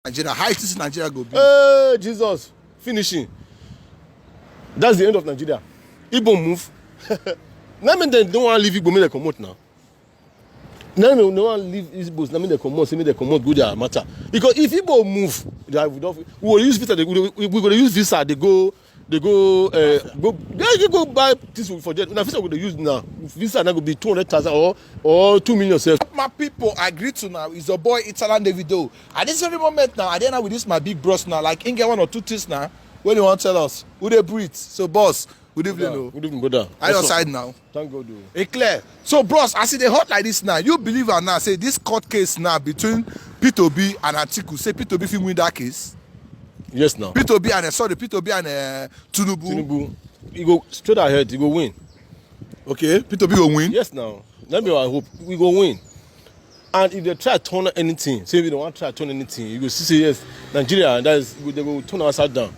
Nigeria, how it is Nigeria go be? Jesus, finishing. That's the end of Nigeria. Igbo move. Now mean they don't want to leave Igbo, make they come out now. Now they don't want to leave Igbos, now mean they come out, say make they come out, go their matter. Because if Igbo move, we will use visa. We go use visa. They go buy this for jet. Now visa we go use now. Visa now go be 200,000 or 2 million. My people agree to now is your boy Italian Davido. At this very moment now, I don't know with this my big bros now. Like in get one or two things now. When you want to tell us who they breathe. So boss, good evening. Good evening, brother. Are your side now? Thank God. Hey, clear. So bros, I see they hot like this now. You believe or not? Say this court case now between P2B and Atiku. Say P2B fit win that case. Yes, now. P2B and P2B and Tinubu. He go straight ahead. He go win. Okay, P2B will win. Yes, now. Let me I hope we go win. And if they try to turn anything, say we don't want to try to turn anything, you go see say yes, Nigeria. That is, they go turn our side down.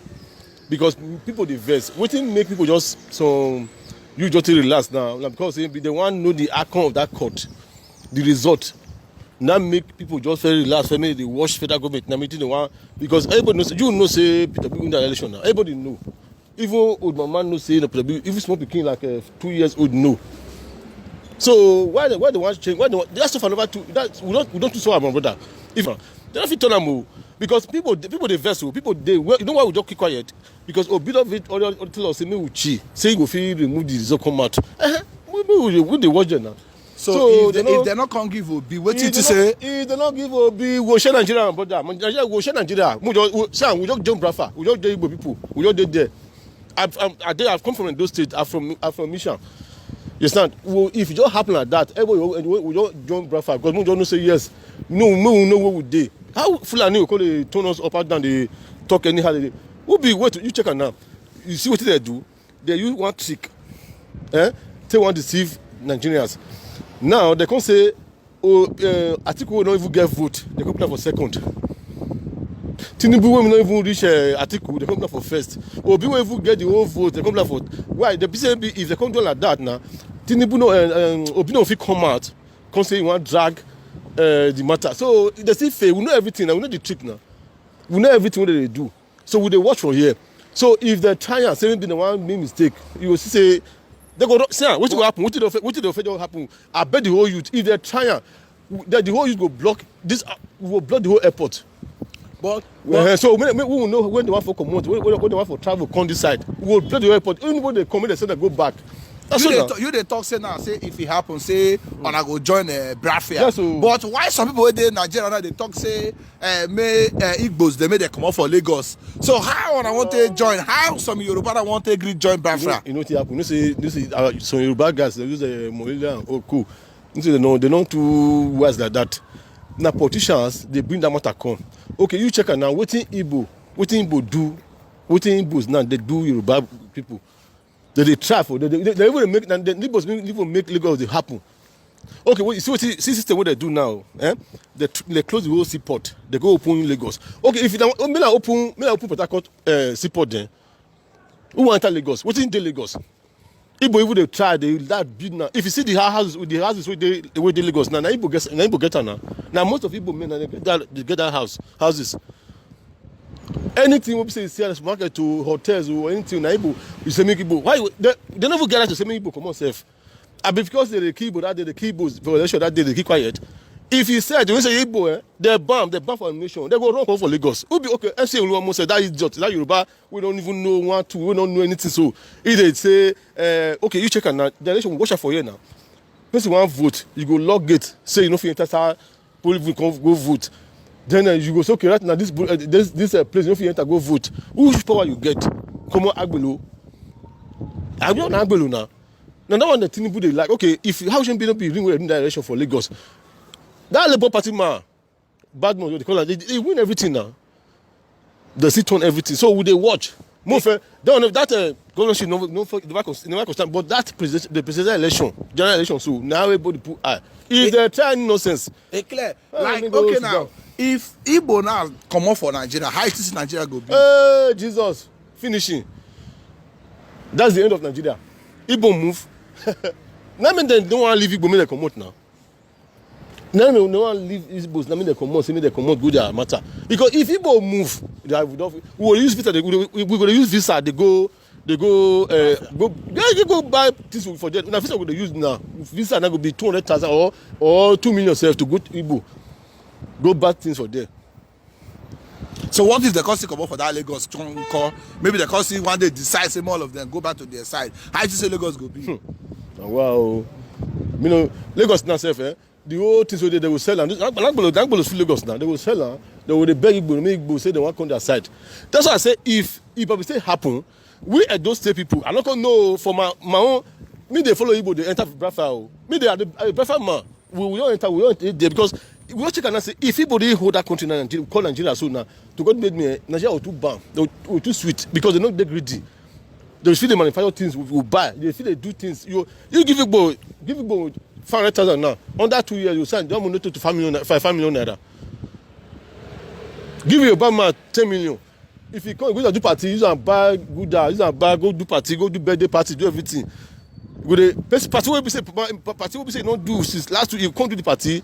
Because people dey vex. Wetin make people just you just relax now? Because they want to know the outcome of that court, the result. Now make people just very relaxed. Maybe they watch federal government. Now meeting the one because everybody knows. You know say Peter Obi win the election now. Everybody know. Even old mama know say Peter Obi. Even small pikin like 2 years old know. So why they want to change? Why they want? That's for number two. That we don't do so, my brother. If they don't fit turn am because people they vex. People they you know why we just keep quiet because bit of it or tell us say me we cheat. Say you go fit remove the result come out. We dey watch them now. So if they not come give Obi, wetin to say? If they not give Obi, we go share Nigeria, brother. Nigeria go share Nigeria. We just jump Rafa. We just dey Igbo people. We just dey there. I've come from those states. I'm from Mission. You understand? Well, if it just happen like that, everybody we just jump Rafa because we don't say yes. No, we know what we dey. How Fulani will call they turn us up and down, they talk anyhow. Who be wait you check it now? You see what they do? They use one trick. They want to deceive Nigerians. Now they can say, Atiku will not even get vote. They come for second. Tinubu will not even reach Atiku. They come for first. Obi will even get the whole vote. They come for why? The PCB if they come do like that now, Tinubu no Obi no fit come out. Come say you want drag the matter. So they still fail. We know everything. Now we know the trick now. We know everything what they do. So we dey watch from here. So if they try and say maybe the one make mistake, you will see say. They go see what will happen. What did the happen? I bet the whole youth. If they try, the whole youth go block this. Will block the whole airport. But so we will know when they want for come out, when they want for travel, come this side. We will block the whole airport. Even when they come in, they say they go back. You they talk say now say if it happen say and I go join Bradford. Yes, but why some people dey Nigeria now they talk say may Igbos they come out for Lagos. So how I want to join? How some Yoruba want to agree join Bradford? You know what happen? You say this is some Yoruba guys they use Mohilia and cool. You say they don't do words like that. Now politicians they bring that matter come. Okay, you check it now. Wetin Igbo do? Wetin Igbos now they do Yoruba people. They try for they even make the Ndigbo even make Lagos they happen. Okay, well, you see what system what they do now? They close the whole seaport. They go open Lagos. Okay, if you open Port Harcourt seaport then, who want enter Lagos? What in the Lagos? Igbo even they try that big now. If you see the houses with where they Lagos now Igbo get now. Now most of Igbo men they get that houses. Anything we say sales market to hotels or anything na Igbo you say make Igbo why they never get out to say make Igbo come on safe because they keep that day the Igbos for election that day they keep quiet if you said when say Igbo they bomb for nation they go run for Lagos who be okay MC Oluwamo say that idiot that Yoruba we don't even know one two we don't know anything so if they say okay you check now the election will watch out for you now person want vote you go lock gate say you no fit enter police go vote. Then you go say okay right now this place you fit enter go vote. Which power you get? Come on Agbelo. I don't Agbelo now. Now that one the Tinubu they like okay if how should be ring in direction for Lagos? That Labour Party man, bad man they call it, they win everything now. They sit on everything. So would they watch? More fair. That governorship never constant. But that the presidential election, general election. So now everybody put eye. If they try nonsense, clear. Like okay now. If Igbo now come off for Nigeria, how it is Nigeria go be? Jesus, finishing. That's the end of Nigeria. Igbo move. Now mean they don't want to leave Igbo, make they come out now. Now no one leave Igbos. Now me they come out, say me they come out, go their matter. Because if Igbo move, we will use visa. We will use visa. They go. Yeah, you go buy things for them. Now visa we dey use now. Visa now go be 200,000 or 2 million self to go to Igbo. Go buy things for them. So what if the country come up for that Lagos call? Maybe the country one day decide say all of them go back to their side. How you say Lagos go be? Wow. You know, Lagos now self, the whole things they will sell and Ndigbo free Lagos now. They will sell and they will beg Igbo, make Igbo say they want to come their side. That's why I say if say happen, we at those state people, I not gonna know for my own. Me they follow Igbo, they enter Brafa. Me they are the Brafa man. We don't enter, we don't there because we don't check and say if Igbo they hold that country now, call Nigeria so now to God made me Nigeria or too bad, or too sweet because they not they greedy. They feel they manufacture things we buy. They feel they do things. You give Igbo 500,000 now. Under 2 years you sign. Don't move to 5 million naira. Give your Obama 10 million. If you come, go to do party, use and buy good, use and buy, go do party, go do birthday party, do everything. Go the party will be say don't do since last week. You come to the party,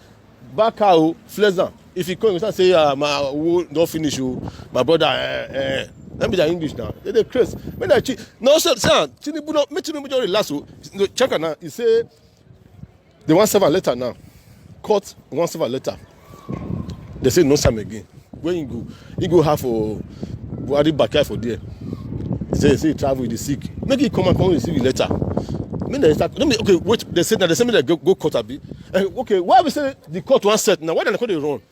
back out, pleasant. If you come, you say my don't finish you, my brother. Let me that English now. They crazy. When I no sir, Tinubu no, me Tinubu just relax. Check now. He say they want serve a letter now. Court want serve a letter. They say no time again. When you go have for Buhari backyard for there. He say travel with the sick. Make it come and come receive the letter. Okay, wait. They say me they go court a bit. Okay, why we say the court one set now? Why don't they run?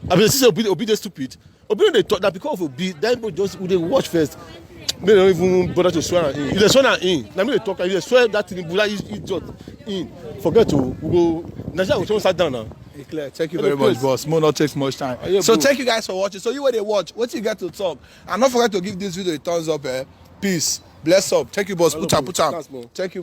I mean, say Obi they stupid. Obi they thought that because of Obi, then just they watch first. They don't even bother to swear in. If they swear in, now me they talk. If they swear that thing, Buhari is just in. Forget to go. Nigeria will sat down now. Clear. Thank you very much, boss. More not take much time. Yeah, so bro. thank you guys for watching. So you where they watch, what you get to talk, and don't forget to give this video a thumbs up. Peace. Bless up. Thank you, boss. Put up. Thank you.